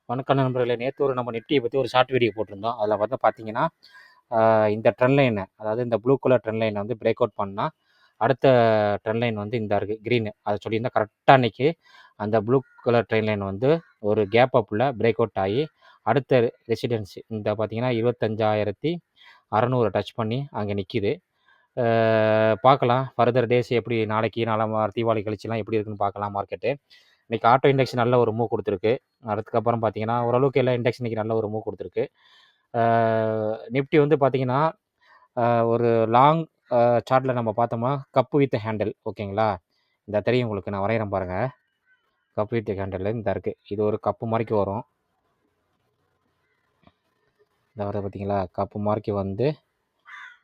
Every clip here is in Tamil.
வணக்கம் நண்பர்களே. நேற்று நம்ம நிஃப்டியை பற்றி ஒரு ஷார்ட் வீடியோ போட்டிருந்தோம். அதில் வந்து பார்த்தீங்கன்னா இந்த ட்ரெண்ட் லைனை, அதாவது இந்த ப்ளூ கலர் ட்ரெண்ட் லைனை வந்து பிரேக் அவுட் பண்ணால் அடுத்த ட்ரெண்ட் லைன் வந்து இந்த இருக்குது க்ரீனு. அதை சொல்லியிருந்தால் கரெக்டாக அன்றைக்கி அந்த ப்ளூ கலர் ட்ரெண்ட் லைன் வந்து ஒரு கேப் அப்பில் பிரேக் அவுட் ஆகி அடுத்த ரெசிடென்சி இந்த பார்த்தீங்கன்னா 25,600 டச் பண்ணி அங்கே நிற்கிது. பார்க்கலாம் ஃபர்தர் டேஸ் எப்படி நாளைக்கு தீபாவளி கழிச்சுலாம் எப்படி இருக்குன்னு பார்க்கலாம் மார்க்கெட்டு. இன்றைக்கி ஆட்டோ இண்டெக்ஸ் நல்ல ஒரு மூவ் கொடுத்துருக்கு. அதுக்கப்புறம் பார்த்தீங்கன்னா ஓரளவுக்கு எல்லா இண்டெக்ஸ் இன்றைக்கி நல்ல ஒரு மூவ் கொடுத்துருக்கு. நிஃப்டி வந்து பார்த்தீங்கன்னா ஒரு லாங் சார்ட்டில் நம்ம பார்த்தோம்னா கப்பு வித் ஹேண்டில், ஓகேங்களா? இந்த தெரியும் உங்களுக்கு, நான் வரைகிறேன் பாருங்கள். கப்பு வித் ஹேண்டில் இந்த இருக்குது. இது ஒரு கப்பு மாதிரிக்கு வரும். இந்த வர பார்த்தீங்களா, கப்பு மாதிரிக்கு வந்து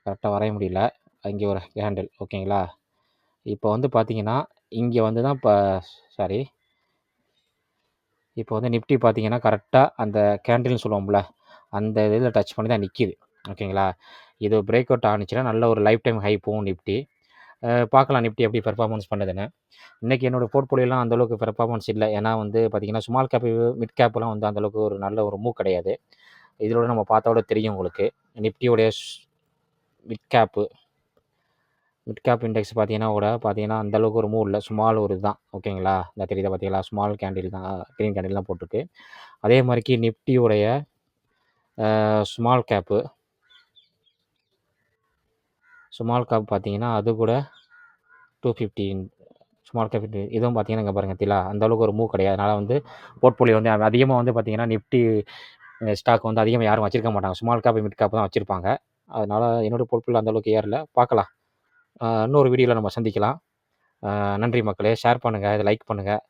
கரெக்டாக வரைய முடியல. இங்கே ஒரு ஹேண்டில், ஓகேங்களா? இப்போ வந்து பார்த்தீங்கன்னா இங்கே வந்து தான் இப்போ வந்து நிஃப்டி பார்த்தீங்கன்னா கரெக்டாக அந்த கேண்டில்னு சொல்லுவோம்ல, அந்த இதில் டச் பண்ணி தான் நிற்கிது, ஓகேங்களா? இது பிரேக் அவுட் ஆனிச்சுன்னா நல்ல ஒரு லைஃப் டைம் ஹை போகும் நிஃப்டி. பார்க்கலாம் நிஃப்டி எப்படி பெர்ஃபார்மன்ஸ் பண்ணுதுன்னு. இன்றைக்கி என்னோடய போர்ட்ஃபோலியோலாம் அந்தளவுக்கு பெர்ஃபார்மன்ஸ் இல்லை. ஏன்னா வந்து பார்த்திங்கன்னா ஸ்மால் கேப் மிட் கேப்லாம் வந்து அந்தளவுக்கு ஒரு நல்ல ஒரு மூவ் கிடையாது. இதோட நம்ம பார்த்தோட தெரியும் உங்களுக்கு. நிஃப்டியோடைய மிட் கேப் இண்டெக்ஸ் பார்த்தீங்கன்னா அந்தளவுக்கு ஒரு மூவ் இல்லை. ஸ்மால் ஒரு இதுதான், ஓகேங்களா? இந்த தெரியுதா பார்த்தீங்களா, ஸ்மால் கேண்டில் தான், க்ரீன் கேண்டில் தான் போட்டிருக்கு. அதே மாதிரிக்கு நிஃப்டியோடைய ஸ்மால் கேப் பார்த்தீங்கன்னா அது கூட 250 ஸ்மால் கேப் இதுவும் பார்த்தீங்கன்னா இங்கே பாருங்கள் திலா அந்தளவுக்கு ஒரு மூவ் கிடையாது. அதனால் வந்து போர்ட்ஃபோலியோ வந்து அதிகமாக வந்து பார்த்திங்கன்னா நிஃப்டி ஸ்டாக் வந்து அதிகமாக யாரும் வச்சுருக்க மாட்டாங்க. ஸ்மால் கேப் மிட் கேப் தான் வச்சுருப்பாங்க. அதனால் என்னோடய போர்ட்ஃபோலியோ அந்தளவுக்கு ஏறல. பார்க்கலாம். இன்னொரு வீடியோவில் நம்ம சந்திக்கலாம். நன்றி மக்களே. ஷேர் பண்ணுங்கள், இதை லைக் பண்ணுங்கள்.